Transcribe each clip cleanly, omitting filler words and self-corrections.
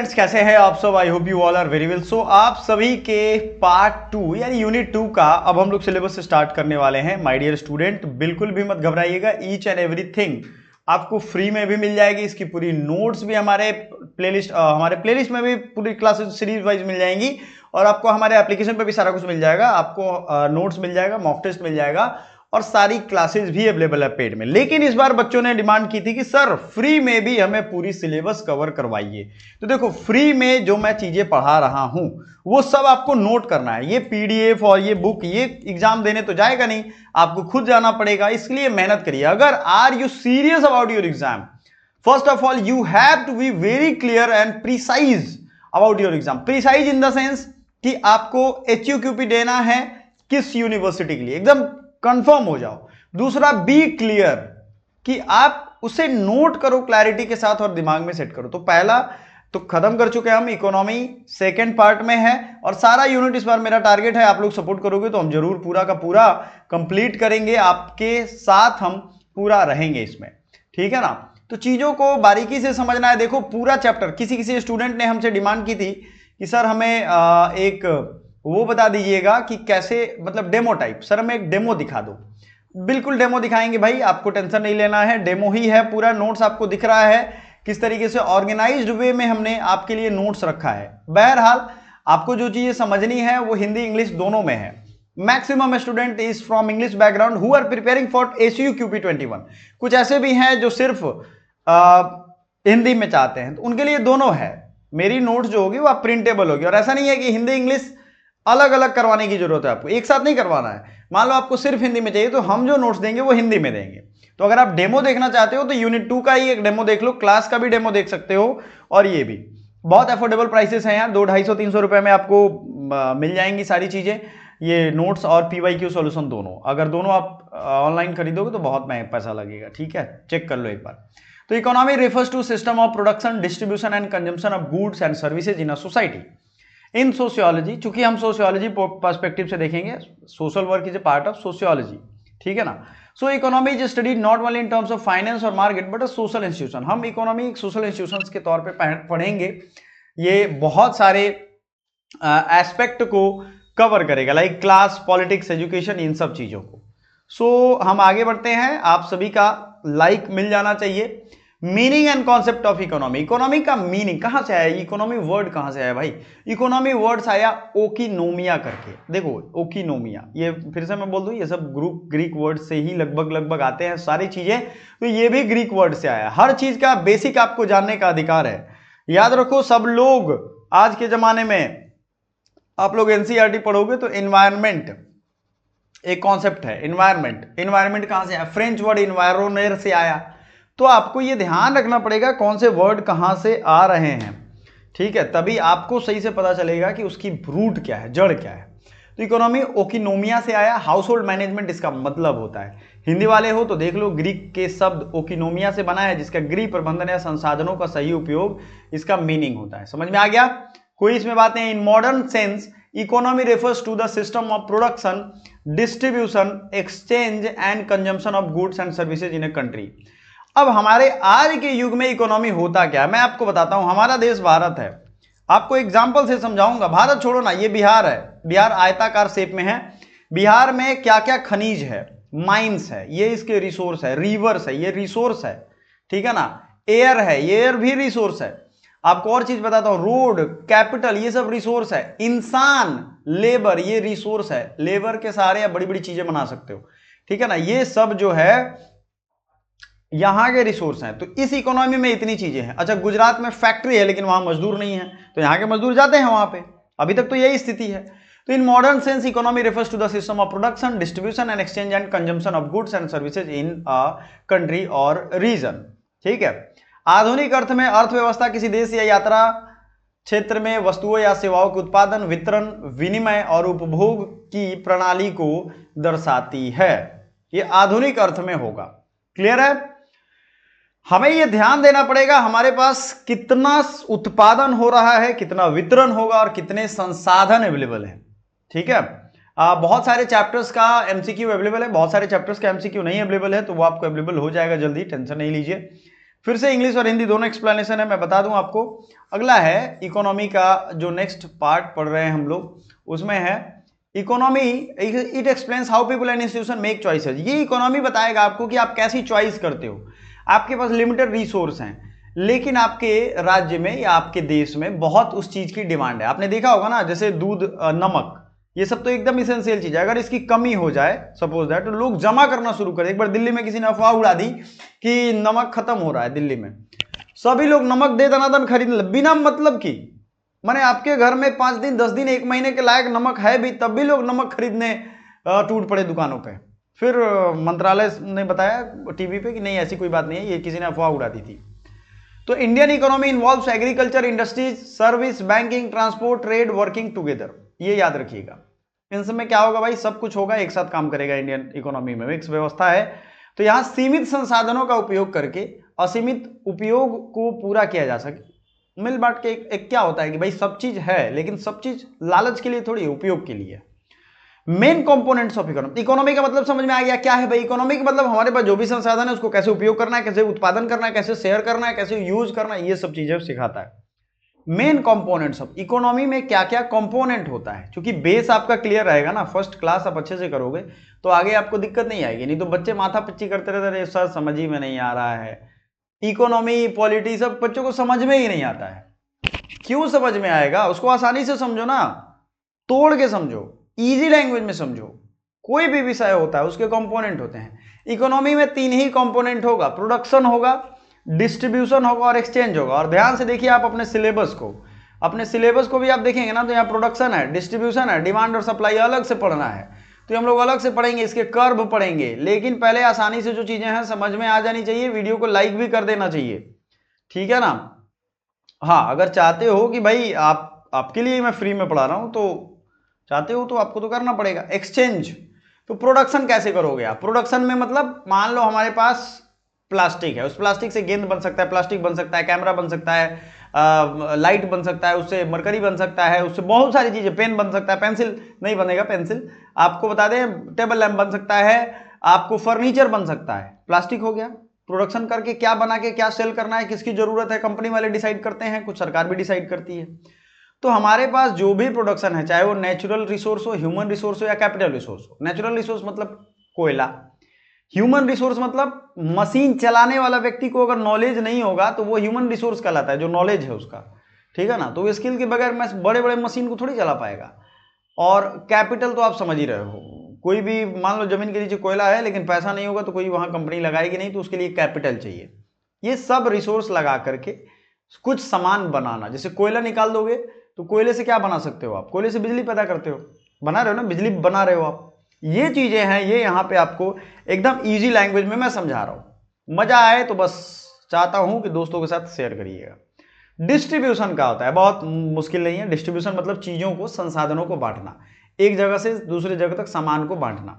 Friends, कैसे हैं आप सब? I hope you all are very well. So आप सभी के पार्ट 2 यानी यूनिट 2 का अब हम लोग सिलेबस स्टार्ट करने वाले हैं। माय डियर स्टूडेंट, बिल्कुल भी मत घबराइएगा। ईच एंड एवरीथिंग आपको फ्री में भी मिल जाएगी। इसकी पूरी नोट्स भी हमारे प्लेलिस्ट में भी पूरी क्लासेस सीरीज वाइज मिल जाएंगी और आपको हमारे एप्लीकेशन पर भी सारा कुछ मिल जाएगा। आपको नोट्स मिल जाएगा, मॉक टेस्ट मिल जाएगा और सारी क्लासेस भी अवेलेबल है पेड में। लेकिन इस बार बच्चों ने डिमांड की थी कि सर फ्री में भी हमें पूरी सिलेबस कवर करवाइए। तो देखो, फ्री में जो मैं चीजें पढ़ा रहा हूं वो सब आपको नोट करना है। ये पीडीएफ और ये बुक ये एग्जाम देने तो जाएगा नहीं, आपको खुद जाना पड़ेगा। इसलिए मेहनत करिए। अगर are you serious about your exam, first of all you have to be very clear and precise about your exam. Precise in the sense कि आपको HUQP देना है किस यूनिवर्सिटी के लिए, एकदम कंफर्म हो जाओ। दूसरा, बी क्लियर कि आप उसे नोट करो क्लैरिटी के साथ और दिमाग में सेट करो। तो पहला तो खत्म कर चुके हैं हम, इकोनॉमी सेकंड पार्ट में है और सारा यूनिट इस बार मेरा टारगेट है, आप लोग सपोर्ट करोगे तो हम जरूर पूरा का पूरा कंप्लीट करेंगे। आपके साथ हम पूरा रहेंगे इसमें, ठीक है ना। तो चीजों को बारीकी से समझना है। देखो, पूरा चैप्टर किसी स्टूडेंट ने हमसे डिमांड की थी कि सर हमें एक वो बता दीजिएगा कि कैसे, मतलब डेमो टाइप, सर हमें एक डेमो दिखा दो। बिल्कुल डेमो दिखाएंगे भाई, आपको टेंशन नहीं लेना है। डेमो ही है पूरा, नोट्स आपको दिख रहा है किस तरीके से ऑर्गेनाइज्ड वे में हमने आपके लिए नोट्स रखा है। बहरहाल आपको जो चीजें समझनी है वो हिंदी इंग्लिश दोनों में है। Maximum student is from English background who are preparing for HUQP 21। कुछ ऐसे भी हैं जो सिर्फ हिंदी में चाहते हैं, तो उनके लिए दोनों है। मेरी नोट्स जो होगी वो आप प्रिंटेबल होगी, और ऐसा नहीं है कि हिंदी इंग्लिश अलग अलग करवाने की जरूरत है, आपको एक साथ नहीं करवाना है। मान लो आपको सिर्फ हिंदी में चाहिए तो हम जो नोट्स देंगे वो हिंदी में देंगे। तो अगर आप डेमो देखना चाहते हो तो यूनिट 2 का ही एक डेमो देख लो, क्लास का भी डेमो देख सकते हो। और ये भी बहुत अफोर्डेबल प्राइसेस हैं यार, 200-250-300 रुपए में आपको मिल जाएंगी सारी चीजें, ये नोट्स और PYQ सॉल्यूशन दोनों। अगर दोनों आप ऑनलाइन खरीदोगे तो बहुत महंगा पैसा लगेगा, ठीक है, चेक कर लो एक बार। तो economy refers to system of production, distribution and consumption of goods and services in a society. In sociology, चूंकि हम सोशियोलॉजी पर्सपेक्टिव से देखेंगे, social work is a part of sociology, ठीक है ना। So economy is studied not only in terms of finance और market but a social institution. हम economy एक सोशल इंस्टीट्यूशन के तौर पे पढ़ेंगे। ये बहुत सारे एस्पेक्ट को कवर करेगा, लाइक क्लास, पॉलिटिक्स, एजुकेशन, इन सब चीजों को। सो हम आगे बढ़ते हैं। आप सभी का लाइक मिल जाना चाहिए। Meaning and concept of economy. Economy का मीनिंग कहां से आया? इकोनॉमी वर्ड कहां से आया भाई? इकोनॉमी वर्ड से आया ओकिनोमिया करके। देखो, ओकिनोमिया, ये फिर से मैं बोल दूं, ये सब ग्रीक वर्ड से ही लगभग आते हैं सारी चीजें, तो ये भी ग्रीक वर्ड से आया। हर चीज का बेसिक आपको जानने का अधिकार है। याद रखो, सब लोग आज के जमाने में आप लोग NCERT पढ़ोगे तो एनवायरमेंट एक कॉन्सेप्ट है। एनवायरमेंट कहां से आया? फ्रेंच वर्ड इन्वायरोनेर से आया। तो आपको ये ध्यान रखना पड़ेगा कौन से वर्ड कहां से आ रहे हैं, ठीक है, तभी आपको सही से पता चलेगा कि उसकी रूट क्या है, जड़ क्या है। तो इकोनॉमी ओकिनोमिया से आया। हाउस होल्ड मैनेजमेंट इसका मतलब होता है। हिंदी वाले हो तो देख लो, ग्रीक के शब्द ओकिनोमिया से बना है, जिसका गृह प्रबंधन या संसाधनों का सही उपयोग इसका मीनिंग होता है। समझ में आ गया? कोई इसमें बात नहीं। In modern sense economy refers to the system of production, distribution, exchange and consumption of goods and services in a country. अब हमारे आज के युग में इकोनॉमी होता क्या है मैं आपको बताता हूं। हमारा देश भारत है, आपको एग्जाम्पल से समझाऊंगा। भारत छोड़ो ना, ये बिहार है। बिहार आयताकार शेप में है। बिहार में क्या क्या खनिज है? माइंस है, ये इसके रिसोर्स है। रिवर्स है, ये रिसोर्स है, ठीक है ना। एयर है, ये एयर भी रिसोर्स है। आपको और चीज बताता हूं, रोड, कैपिटल, ये सब रिसोर्स है। इंसान, लेबर, ये रिसोर्स है। लेबर के सहारे आप बड़ी बड़ी चीजें बना सकते हो, ठीक है ना। ये सब जो है यहां के रिसोर्स हैं। तो इस इकोनॉमी में इतनी चीजें हैं। अच्छा, गुजरात में फैक्ट्री है लेकिन वहां मजदूर नहीं है, तो यहां के मजदूर जाते हैं वहां पे। अभी तक तो यही स्थिति है। तो in modern sense economy refers to the system of production, distribution and exchange and consumption of goods and services in a country और रीजन, ठीक है। आधुनिक अर्थ में अर्थव्यवस्था किसी देश या यात्रा क्षेत्र में वस्तुओं या सेवाओं के उत्पादन, वितरण, विनिमय और उपभोग की प्रणाली को दर्शाती है। ये आधुनिक अर्थ में होगा। क्लियर है? हमें यह ध्यान देना पड़ेगा हमारे पास कितना उत्पादन हो रहा है, कितना वितरण होगा और कितने संसाधन अवेलेबल हैं, ठीक है। बहुत सारे चैप्टर्स का MCQ अवेलेबल है, बहुत सारे चैप्टर्स का MCQ नहीं अवेलेबल है, तो वो आपको अवेलेबल हो जाएगा जल्दी, टेंशन नहीं लीजिए। फिर से इंग्लिश और हिंदी दोनों एक्सप्लेनेशन है, मैं बता दूं आपको। अगला है इकोनॉमी का जो नेक्स्ट पार्ट पढ़ रहे हैं हम लोग, उसमें है economy it explains how people and institution make choices. ये इकोनॉमी बताएगा आपको कि आप कैसी चॉइस करते हो। आपके पास लिमिटेड रिसोर्स हैं, लेकिन आपके राज्य में या आपके देश में बहुत उस चीज की डिमांड है। आपने देखा होगा ना, जैसे दूध, नमक, ये सब तो एकदम इसेंशियल चीज है। अगर इसकी कमी हो जाए सपोज दैट, तो लोग जमा करना शुरू करें। एक बार दिल्ली में किसी ने अफवाह उड़ा दी कि नमक खत्म हो रहा है दिल्ली में, सभी लोग नमक दे दनादन खरीदने बिना मतलब की। माने आपके घर में 5 दिन 10 दिन 1 महीने के लायक नमक है भी, तब भी लोग नमक खरीदने टूट पड़े दुकानों पे। फिर मंत्रालय ने बताया टीवी पे कि नहीं, ऐसी कोई बात नहीं है, ये किसी ने अफवाह उड़ा दी थी। तो Indian economy involves agriculture, industries, service, banking, transport, trade working together. ये याद रखिएगा। इन सब में क्या होगा भाई, सब कुछ होगा, एक साथ काम करेगा। इंडियन इकोनॉमी में मिक्स व्यवस्था है। तो यहां सीमित संसाधनों का उपयोग करके असीमित उपयोग को पूरा किया जा सके। मिल बांट के एक क्या होता है कि भाई सब चीज है, लेकिन सब चीज लालच के लिए थोड़ी, उपयोग के लिए। Main components of economy, economy का मतलब समझ में आ गया क्या है भाई। इकोनॉमी का मतलब हमारे पास जो भी संसाधन है उसको कैसे उपयोग करना है, कैसे उत्पादन करना है, कैसे शेयर करना है, कैसे यूज करना है, ये सब चीजें सिखाता है। मेन कंपोनेंट्स ऑफ इकोनॉमी में क्या क्या कंपोनेंट होता है, क्योंकि बेस आपका क्लियर रहेगा ना, फर्स्ट क्लास आप अच्छे से करोगे तो आगे आपको दिक्कत नहीं आएगी। नहीं तो बच्चे माथा पिच्ची करते रहते हैं, सर समझ ही में नहीं आ रहा है, इकोनॉमी पॉलिटी सब बच्चों को समझ में ही नहीं आता है। क्यों समझ में आएगा, उसको आसानी से समझो ना, तोड़ के समझो, इजी लैंग्वेज में समझो। कोई भी विषय होता है उसके कंपोनेंट होते हैं। इकोनॉमी में 3 ही कंपोनेंट होगा, प्रोडक्शन होगा, डिस्ट्रीब्यूशन होगा और एक्सचेंज होगा। और ध्यान से देखिए आप अपने सिलेबस को, अपने सिलेबस को भी आप देखेंगे ना, तो यहाँ प्रोडक्शन है, डिस्ट्रीब्यूशन है, डिमांड और सप्लाई अलग से पढ़ना है। तो हम लोग अलग से पढ़ेंगे, इसके कर्व पढ़ेंगे। लेकिन पहले आसानी से जो चीजें हैं समझ में आ जानी चाहिए। वीडियो को लाइक भी कर देना चाहिए, ठीक है ना। हाँ, अगर चाहते हो कि भाई आपके लिए मैं फ्री में पढ़ा रहा हूं, तो चाहते हो तो आपको तो करना पड़ेगा। एक्सचेंज, तो प्रोडक्शन कैसे करोगे आप। प्रोडक्शन में मतलब मान लो हमारे पास प्लास्टिक है, उस प्लास्टिक से गेंद बन सकता है, प्लास्टिक बन सकता है, कैमरा बन सकता है, लाइट बन सकता है, उससे मरकरी बन सकता है, उससे बहुत सारी चीजें, पेन बन सकता है, पेंसिल नहीं बनेगा, पेंसिल आपको बता दें, टेबल लैंप बन सकता है, आपको फर्नीचर बन सकता है। प्लास्टिक हो गया। प्रोडक्शन करके क्या बना के क्या सेल करना है, किसकी जरूरत है, कंपनी वाले डिसाइड करते हैं, कुछ सरकार भी डिसाइड करती है। तो हमारे पास जो भी प्रोडक्शन है, चाहे वो नेचुरल रिसोर्स हो, ह्यूमन रिसोर्स हो या कैपिटल रिसोर्स हो। नेचुरल रिसोर्स मतलब कोयला, ह्यूमन रिसोर्स मतलब मशीन चलाने वाला व्यक्ति को अगर नॉलेज नहीं होगा तो वो ह्यूमन रिसोर्स कहलाता है, जो नॉलेज है उसका, ठीक है ना। तो वो स्किल के बगैर बड़े बड़े मशीन को थोड़ी चला पाएगा। और कैपिटल तो आप समझ ही रहे हो, कोई भी मान लो जमीन के नीचे कोयला है लेकिन पैसा नहीं होगा तो कोई वहां कंपनी लगाएगी नहीं, तो उसके लिए कैपिटल चाहिए। ये सब रिसोर्स लगा करके कुछ सामान बनाना, जैसे कोयला निकाल दोगे तो कोयले से क्या बना सकते हो आप, कोयले से बिजली पैदा करते हो, बना रहे हो ना, बिजली बना रहे हो आप। ये चीजें हैं, ये यहाँ पे आपको एकदम इजी लैंग्वेज में मैं समझा रहा हूं। मजा आए तो बस चाहता हूं कि दोस्तों के साथ शेयर करिएगा। डिस्ट्रीब्यूशन का होता है, बहुत मुश्किल नहीं है। डिस्ट्रीब्यूशन मतलब चीजों को, संसाधनों को बांटना, एक जगह से दूसरी जगह तक सामान को बांटना।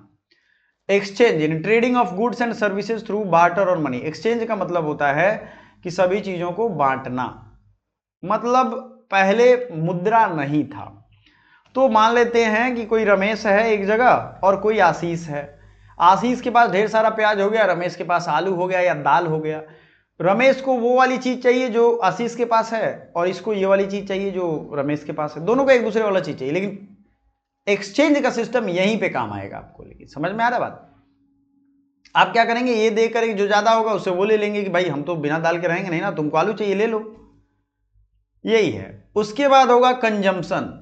Exchange in trading of goods and services through barter और मनी। एक्सचेंज का मतलब होता है कि सभी चीजों को बांटना। मतलब पहले मुद्रा नहीं था, तो मान लेते हैं कि कोई रमेश है एक जगह और कोई आशीष है। आशीष के पास ढेर सारा प्याज हो गया, रमेश के पास आलू हो गया या दाल हो गया। रमेश को वो वाली चीज चाहिए जो आशीष के पास है, और इसको ये वाली चीज चाहिए जो रमेश के पास है। दोनों को एक दूसरे वाला चीज चाहिए, लेकिन एक्सचेंज का सिस्टम यहीं पे काम आएगा आपको। लेकिन समझ में आ रहा है बात। आप क्या करेंगे, ये देख कर जो ज्यादा होगा उससे वो ले लेंगे कि भाई हम तो बिना दाल के रहेंगे नहीं ना, तुमको आलू चाहिए ले लो, यही है। उसके बाद होगा कंजम्पशन।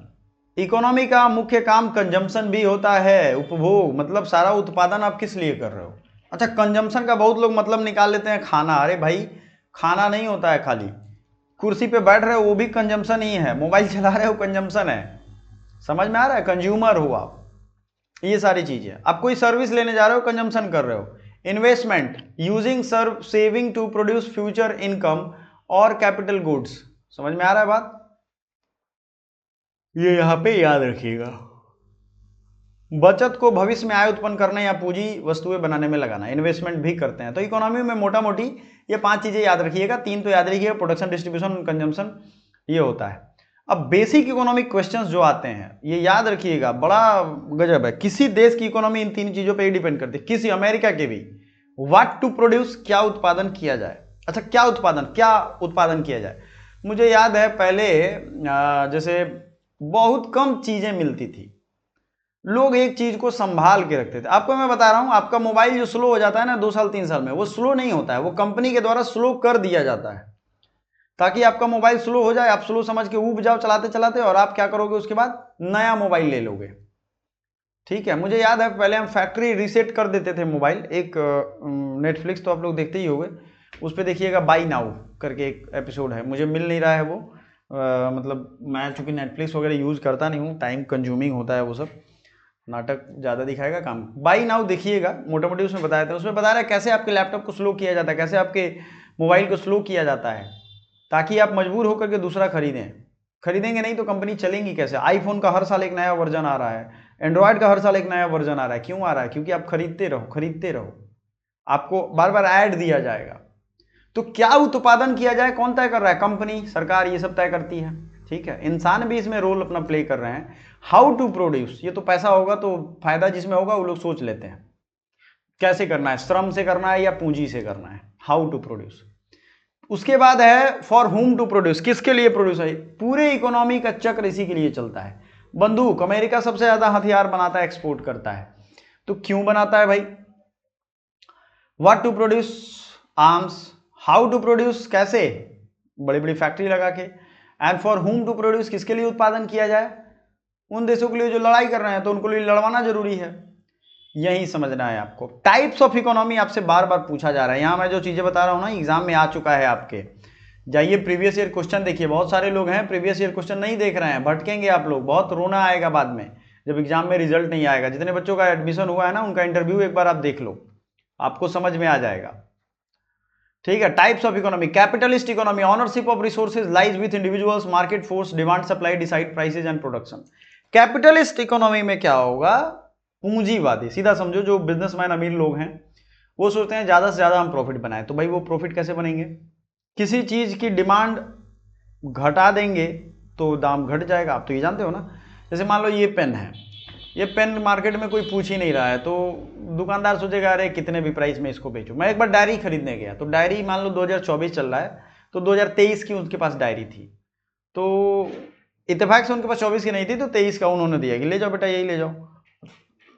इकोनॉमी का मुख्य काम कंजम्पशन भी होता है, उपभोग, मतलब सारा उत्पादन आप किस लिए कर रहे हो। अच्छा, कंजम्पशन का बहुत लोग मतलब निकाल लेते हैं खाना। अरे भाई, खाना नहीं होता है खाली, कुर्सी पे बैठ रहे हो वो भी कंजम्पशन ही है, मोबाइल चला रहे हो कंजम्पशन है। समझ में आ रहा है, कंज्यूमर हो आप। ये सारी चीजें, आप कोई सर्विस लेने जा रहे हो, कंजम्पशन कर रहे हो। Investment, using serve saving to produce future income और कैपिटल गुड्स। समझ में आ रहा है बात, ये यहां पे याद रखिएगा। बचत को भविष्य में आय उत्पन्न करने या पूंजी वस्तुएं बनाने में लगाना, इन्वेस्टमेंट भी करते हैं। तो इकोनॉमी में मोटा मोटी ये 5 चीजें याद रखिएगा, 3 तो याद रखिएगा, प्रोडक्शन, डिस्ट्रीब्यूशन, कंजम्पशन, ये होता है। अब बेसिक इकोनॉमिक क्वेश्चंस जो आते हैं ये याद रखिएगा, बड़ा गजब है। किसी देश की इकोनॉमी इन 3 चीजों पर ही डिपेंड करती है, किसी, अमेरिका के भी। व्हाट टू प्रोड्यूस, क्या उत्पादन किया जाए, अच्छा, क्या उत्पादन किया जाए? मुझे याद है पहले जैसे बहुत कम चीजें मिलती थी, लोग एक चीज को संभाल के रखते थे। आपको मैं बता रहा हूं, आपका मोबाइल जो स्लो हो जाता है ना 2 साल 3 साल में, वो स्लो नहीं होता है, वो कंपनी के द्वारा स्लो कर दिया जाता है ताकि आपका मोबाइल स्लो हो जाए, आप स्लो समझ के ऊब जाओ चलाते चलाते, और आप क्या करोगे उसके बाद नया मोबाइल ले लोगे। ठीक है, मुझे याद है पहले हम फैक्ट्री रीसेट कर देते थे मोबाइल। एक नेटफ्लिक्स तो आप लोग देखते ही होंगे, उस पर देखिएगा बाई नाउ करके एक एपिसोड है, मुझे मिल नहीं रहा है वो। मतलब मैं चूंकि नेटफ्लिक्स वगैरह यूज़ करता नहीं हूँ, टाइम कंज्यूमिंग होता है वो सब, नाटक ज़्यादा दिखाएगा काम। बाई नाउ देखिएगा, मोटा मोटी उसमें बताया था, उसमें बता रहा है कैसे आपके लैपटॉप को स्लो किया जाता है, कैसे आपके मोबाइल को स्लो किया जाता है, ताकि आप मजबूर होकर के दूसरा खरीदेंगे नहीं तो कंपनी चलेंगी कैसे। आईफोन का हर साल एक नया वर्जन आ रहा है, एंड्रॉयड का हर साल एक नया वर्जन आ रहा है। क्यों आ रहा है? क्योंकि आप खरीदते रहो, आपको बार बार ऐड दिया जाएगा। तो क्या उत्पादन किया जाए, कौन तय कर रहा है? कंपनी, सरकार, ये सब तय करती है। ठीक है, इंसान भी इसमें रोल अपना प्ले कर रहे हैं। हाउ टू प्रोड्यूस, ये तो पैसा होगा तो फायदा जिसमें होगा वो लोग सोच लेते हैं कैसे करना है, श्रम से करना है या पूंजी से करना है। How to produce. उसके बाद है फॉर हुम टू प्रोड्यूस, किसके लिए प्रोड्यूस है? पूरे इकोनॉमी का चक्र इसी के लिए चलता है। बंदूक, अमेरिका सबसे ज्यादा हथियार बनाता है, एक्सपोर्ट करता है, तो क्यों बनाता है भाई? What to produce arms, how to produce, कैसे, बड़ी बड़ी फैक्ट्री लगा के। And for whom to produce, किसके लिए उत्पादन किया जाए? उन देशों के लिए जो लड़ाई कर रहे हैं, तो उनको लिए लड़वाना जरूरी है। यही समझना है आपको। टाइप्स ऑफ इकोनॉमी आपसे बार बार पूछा जा रहा है, यहां मैं जो चीजें बता रहा हूं ना एग्जाम में आ चुका है आपके। जाइए प्रीवियस ईयर क्वेश्चन देखिए, बहुत सारे लोग हैं प्रीवियस ईयर क्वेश्चन नहीं देख रहे हैं, भटकेंगे आप लोग, बहुत रोना आएगा बाद में जब एग्जाम में रिजल्ट नहीं आएगा। जितने बच्चों का एडमिशन हुआ है ना, उनका इंटरव्यू एक बार आप देख लो, आपको समझ में आ जाएगा। ठीक है, types of economy. Capitalist economy, ownership of resources lies with individuals, market force, demand supply decide prices and production. Capitalist economy में क्या होगा? पूंजीवादी, सीधा समझो, जो बिजनेसमैन अमीर लोग हैं वो सोचते हैं ज्यादा से ज्यादा हम प्रॉफिट बनाए। तो भाई वो प्रॉफिट कैसे बनेंगे? किसी चीज की डिमांड घटा देंगे तो दाम घट जाएगा, आप तो ये जानते हो ना। जैसे मान लो ये पेन है, ये पेन मार्केट में कोई पूछ ही नहीं रहा है, तो दुकानदार सोचेगा अरे कितने भी प्राइस में इसको बेचूं। मैं एक बार डायरी खरीदने गया, तो डायरी मान लो 2024 चल रहा है, तो 2023 की उनके पास डायरी थी, तो इत्तेफाक से उनके पास 24 की नहीं थी, तो 23 का उन्होंने दिया कि ले जाओ बेटा, यही ले जाओ,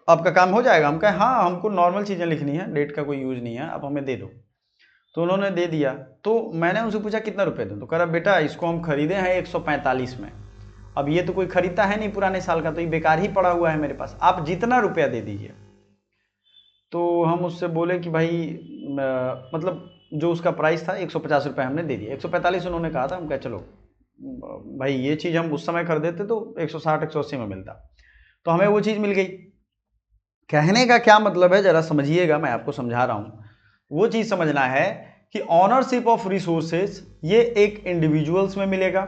आपका काम हो जाएगा। हम कहे हाँ, हमको नॉर्मल चीज़ें लिखनी है, डेट का कोई यूज नहीं है, आप हमें दे दो। तो उन्होंने दे दिया। तो मैंने उनसे पूछा कितना रुपए दूं, तो कह रहा बेटा इसको हम खरीदे हैं 145 में, अब ये तो कोई खरीदता है नहीं पुराने साल का, तो ये बेकार ही पड़ा हुआ है मेरे पास, आप जितना रुपया दे दीजिए। तो हम उससे बोले कि भाई मतलब जो उसका प्राइस था 150 रुपये हमने दे दिया, 145 उन्होंने कहा था। हम कहा चलो भाई, ये चीज़ हम उस समय खरीदे तो 160 180 में मिलता, तो हमें वो चीज़ मिल गई। कहने का क्या मतलब है जरा समझिएगा, मैं आपको समझा रहा हूं। वो चीज समझना है कि ऑनरशिप ऑफ रिसोर्सेज ये एक इंडिविजुअल्स में मिलेगा,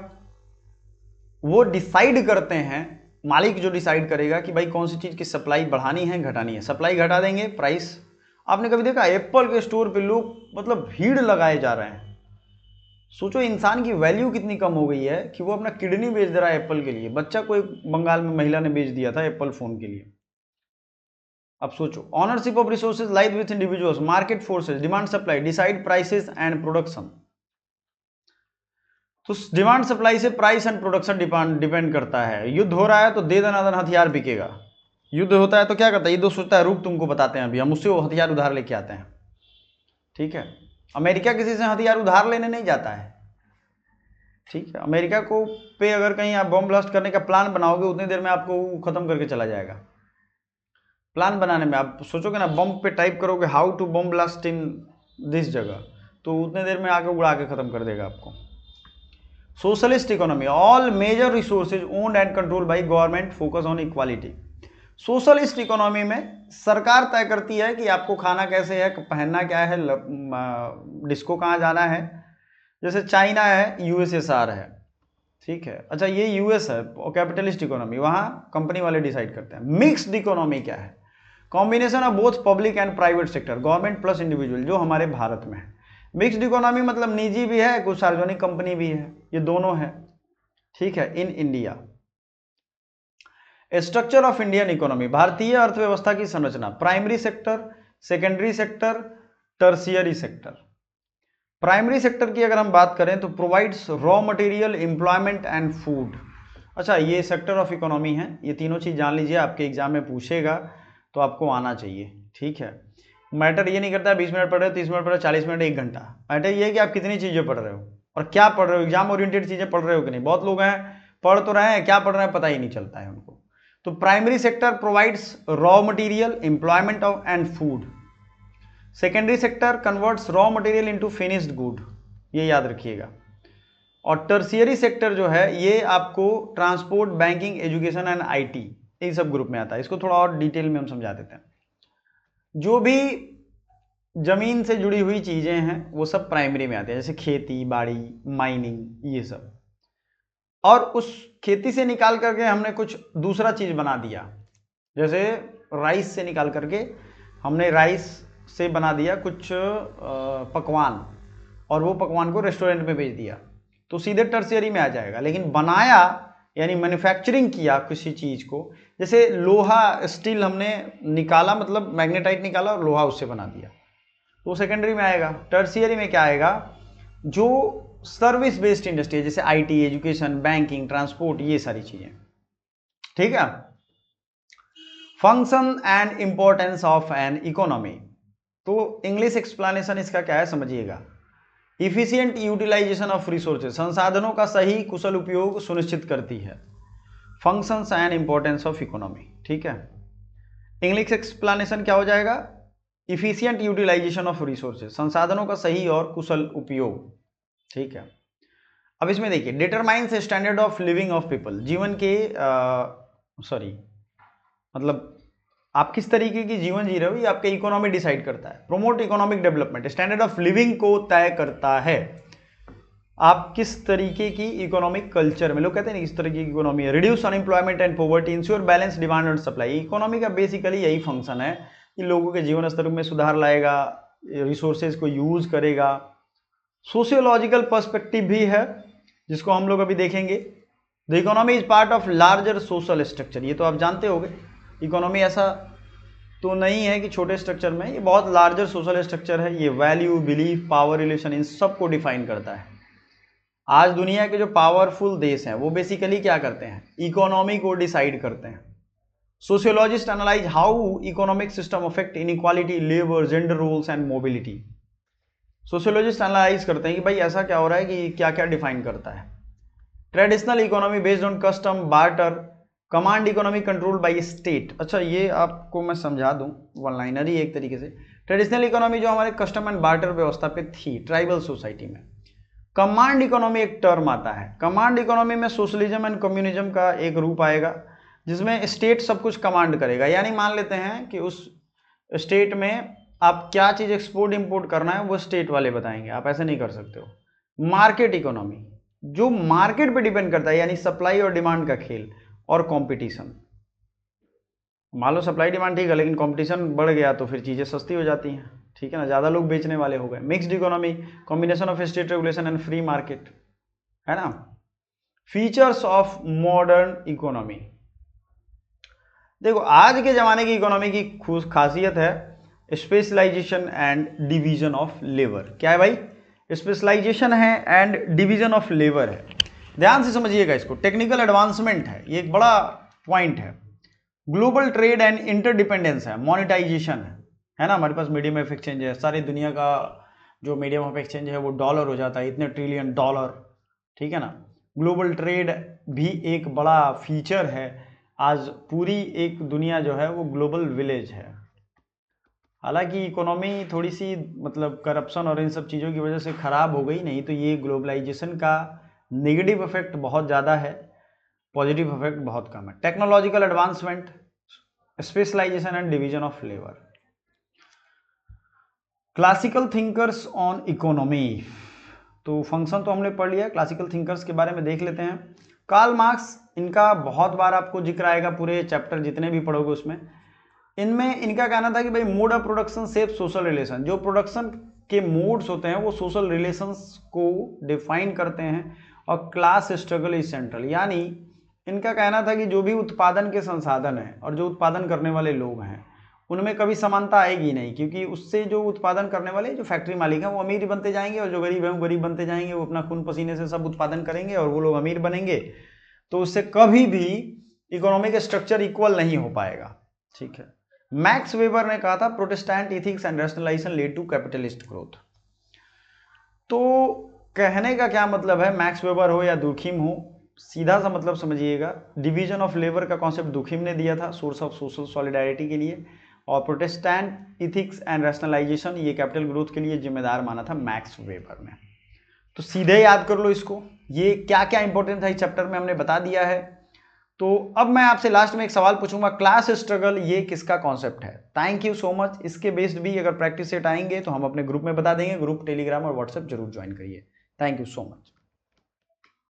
वो डिसाइड करते हैं, मालिक जो डिसाइड करेगा कि भाई कौन सी चीज की सप्लाई बढ़ानी है घटानी है। सप्लाई घटा देंगे, प्राइस। आपने कभी देखा एप्पल के स्टोर पे लोग मतलब भीड़ लगाए जा रहे हैं? सोचो इंसान की वैल्यू कितनी कम हो गई है कि वो अपना किडनी बेच दे रहा है एप्पल के लिए। बच्चा कोई बंगाल में महिला ने बेच दिया था एप्पल फोन के लिए। अब सोचो, ownership of resources lies with individuals, market forces, demand supply decide prices and production. तो डिमांड सप्लाई से प्राइस एंड प्रोडक्शन डिपेंड करता है। युद्ध हो रहा है तो दे दनादन हथियार बिकेगा, युद्ध होता है तो क्या करता है, ये तो सोचता है रुक तुमको बताते हैं अभी, हम उससे वो हथियार उधार लेके आते हैं। ठीक है, अमेरिका किसी से हथियार उधार लेने नहीं जाता है। ठीक है, अमेरिका को पे अगर कहीं आप बम ब्लास्ट करने का प्लान बनाओगे, उतनी देर में आपको खत्म करके चला जाएगा। प्लान बनाने में आप सोचोगे ना, बम पे टाइप करोगे how to bomb blast in this जगह, तो उतने देर में आके उड़ा के खत्म कर देगा आपको। Socialist economy, all major resources owned and controlled by government, focus on equality. Socialist economy में सरकार तय करती है कि आपको खाना कैसे है, पहनना क्या है, डिस्को कहाँ जाना है। जैसे चाइना है, यूएसएसआर है, ठीक है। अच्छा ये यूएस है कैपिटलिस्ट इकोनॉमी, वहाँ कंपनी वाले डिसाइड करते हैं। मिक्स्ड इकोनॉमी क्या है? Combination of both public and private sector, government plus individual, जो हमारे भारत में है। मिक्स्ड इकोनॉमी मतलब निजी भी है, कुछ सार्वजनिक कंपनी भी है, ये दोनों है। ठीक है, in India. Structure of Indian economy, भारतीय अर्थव्यवस्था की संरचना, primary sector, secondary sector, tertiary sector. Primary sector की अगर हम बात करें तो provides raw material, employment and food. अच्छा, ये सेक्टर ऑफ इकोनॉमी है, ये तीनों चीज़ जान लीजिए, आपके एग्जाम में पूछेगा तो आपको आना चाहिए। ठीक है, मैटर ये नहीं करता 20 मिनट पढ़ रहे हो, 30 मिनट पढ़ रहे हो, 40 मिनट, 1 घंटा। मैटर ये है कि आप कितनी चीज़ें पढ़ रहे हो और क्या पढ़ रहे हो, एग्जाम ओरिएंटेड चीज़ें पढ़ रहे हो कि नहीं। बहुत लोग हैं पढ़ तो रहे हैं, क्या पढ़ रहे हैं पता ही नहीं चलता है उनको। तो primary sector provides raw material, employment and food. Secondary sector converts raw material into finished good, ये याद रखिएगा। और टर्शियरी सेक्टर जो है ये आपको transport, banking, education and IT, इन सब ग्रुप में आता है। इसको थोड़ा और डिटेल में हम समझा देते हैं। जो भी जमीन से जुड़ी हुई चीजें हैं वो सब प्राइमरी में आते हैं, जैसे खेती बाड़ी, माइनिंग, ये सब। और उस खेती से निकाल करके हमने कुछ दूसरा चीज बना दिया, जैसे राइस से निकाल करके हमने राइस से बना दिया कुछ पकवान, और वो पकवान को रेस्टोरेंट में बेच दिया, तो सीधे टर्शियरी में आ जाएगा। लेकिन बनाया यानी मैन्युफैक्चरिंग किया किसी चीज को, जैसे लोहा, स्टील हमने निकाला, मतलब मैग्नेटाइट निकाला और लोहा उससे बना दिया, तो सेकेंडरी में आएगा। टर्शियरी में क्या आएगा, जो सर्विस बेस्ड इंडस्ट्री है, जैसे आईटी, एजुकेशन, बैंकिंग, ट्रांसपोर्ट, ये सारी चीजें। ठीक है। Function and importance of an economy, तो इंग्लिश एक्सप्लेनेशन इसका क्या है समझिएगा। इफिशिएंट यूटिलाइजेशन ऑफ रिसोर्सेज, संसाधनों का सही कुशल उपयोग सुनिश्चित करती है। Functions and importance of economy. ठीक है, इंग्लिश एक्सप्लेनेशन क्या हो जाएगा, इफिशिएंट यूटिलाइजेशन ऑफ रिसोर्सेज, संसाधनों का सही और कुशल उपयोग। ठीक है, अब इसमें देखिए, determines standard of living of people, जीवन के मतलब आप किस तरीके की जीवन जी रहे हो ये आपके इकोनॉमी डिसाइड करता है। Promote economic development, standard of living को तय करता है, आप किस तरीके की इकोनॉमिक कल्चर में, लोग कहते हैं किस तरीके की इकोनॉमी है। Reduce unemployment and poverty, ensure balance demand and supply. Economy का बेसिकली यही फंक्शन है कि लोगों के जीवन स्तर में सुधार लाएगा, रिसोर्सेज को यूज करेगा। सोशियोलॉजिकल पर्सपेक्टिव भी है जिसको हम लोग अभी देखेंगे। The economy is part of larger social structure, ये तो आप जानते होंगे, इकोनॉमी ऐसा तो नहीं है कि छोटे स्ट्रक्चर में, ये बहुत लार्जर सोशल स्ट्रक्चर है। ये वैल्यू, बिलीफ, पावर रिलेशन, इन सबको डिफाइन करता है। आज दुनिया के जो पावरफुल देश हैं वो बेसिकली क्या करते हैं, इकोनॉमी को डिसाइड करते हैं। Sociologist analyse how economic system affect inequality, labour, gender roles and mobility. Sociologist analyse करते हैं कि भाई ऐसा क्या हो रहा है कि क्या क्या डिफाइन करता है। Traditional economy based on custom, barter, command economy controlled by state. अच्छा, ये आपको मैं समझा दूं, वन लाइनर ही एक तरीके से। ट्रेडिशनल इकोनॉमी जो हमारे कस्टम एंड बार्टर व्यवस्था पे थी ट्राइबल सोसाइटी में। कमांड इकोनॉमी एक टर्म आता है, कमांड इकोनॉमी में सोशलिज्म एंड कम्युनिज्म का एक रूप आएगा जिसमें स्टेट सब कुछ कमांड करेगा। यानी मान लेते हैं कि उस स्टेट में आप क्या चीज एक्सपोर्ट इंपोर्ट करना है वो स्टेट वाले बताएंगे, आप ऐसे नहीं कर सकते हो। मार्केट इकोनॉमी जो मार्केट पे डिपेंड करता है, यानी सप्लाई और डिमांड का खेल और कंपटीशन। मान लो सप्लाई डिमांड ठीक है लेकिन कंपटीशन बढ़ गया तो फिर चीजें सस्ती हो जाती हैं, ठीक है ना, ज्यादा लोग बेचने वाले हो गए। Mixed economy, combination of state regulation and free market, है ना। फीचर्स ऑफ मॉडर्न इकोनॉमी, देखो आज के जमाने की इकोनॉमी की खासियत है specialisation and division of labour. क्या है भाई, स्पेशलाइजेशन है एंड डिवीजन ऑफ लेबर है। ध्यान से समझिएगा इसको, टेक्निकल एडवांसमेंट है, ये एक बड़ा पॉइंट है। ग्लोबल ट्रेड एंड इंटरडिपेंडेंस है, मोनेटाइजेशन है ना, हमारे पास मीडियम ऑफ एक्सचेंज है, सारी दुनिया का जो मीडियम ऑफ एक्सचेंज है वो डॉलर हो जाता है, इतने ट्रिलियन डॉलर, ठीक है ना। ग्लोबल ट्रेड भी एक बड़ा फीचर है। आज पूरी एक दुनिया जो है वो ग्लोबल विलेज है। हालांकि इकोनॉमी थोड़ी सी मतलब करप्शन और इन सब चीज़ों की वजह से खराब हो गई, नहीं तो ये ग्लोबलाइजेशन का नेगेटिव इफेक्ट बहुत ज़्यादा है, पॉजिटिव इफेक्ट बहुत कम है। Technological advancement, specialisation and division of labour. Classical thinkers on economy, तो फंक्शन तो हमने पढ़ लिया, क्लासिकल थिंकर्स के बारे में देख लेते हैं। कार्ल मार्क्स, इनका बहुत बार आपको जिक्र आएगा, पूरे चैप्टर जितने भी पढ़ोगे उसमें। इनमें इनका कहना था कि भाई mode of production shape social relation, जो प्रोडक्शन के मोड्स होते हैं वो सोशल रिलेशंस को डिफाइन करते हैं, और क्लास स्ट्रगल इज सेंट्रल। यानी इनका कहना था कि जो भी उत्पादन के संसाधन हैं और जो उत्पादन करने वाले लोग हैं उनमें कभी समानता आएगी नहीं, क्योंकि उससे जो उत्पादन करने वाले जो फैक्ट्री मालिक हैं वो अमीर बनते जाएंगे और जो गरीब हैं वो गरीब बनते जाएंगे। वो अपना खून पसीने से सब उत्पादन करेंगे और वो लोग अमीर बनेंगे, तो उससे कभी भी इकोनॉमिक स्ट्रक्चर इक्वल नहीं हो पाएगा। ठीक है, मैक्स वेबर ने कहा था Protestant ethics and rationalisation led to capitalist growth. तो कहने का क्या मतलब है, मैक्स वेबर हो या दुखिम हो, सीधा सा मतलब समझिएगा, डिवीजन ऑफ लेबर का कॉन्सेप्ट दुखिम ने दिया था सोर्स ऑफ सोशल सॉलिडारिटी के लिए, और प्रोटेस्टेंट इथिक्स एंड रैशनलाइजेशन ये कैपिटल ग्रोथ के लिए जिम्मेदार माना था मैक्स वेबर ने। तो सीधे याद कर लो इसको, ये क्या क्या इंपॉर्टेंट था इस चैप्टर में हमने बता दिया है। तो अब मैं आपसे लास्ट में एक सवाल पूछूंगा, क्लास स्ट्रगल ये किसका कॉन्सेप्ट है? Thank you so much. इसके बेस्ड भी अगर प्रैक्टिस सेट आएंगे तो हम अपने ग्रुप में बता देंगे, ग्रुप टेलीग्राम और व्हाट्सएप जरूर ज्वाइन करिए। Thank you so much.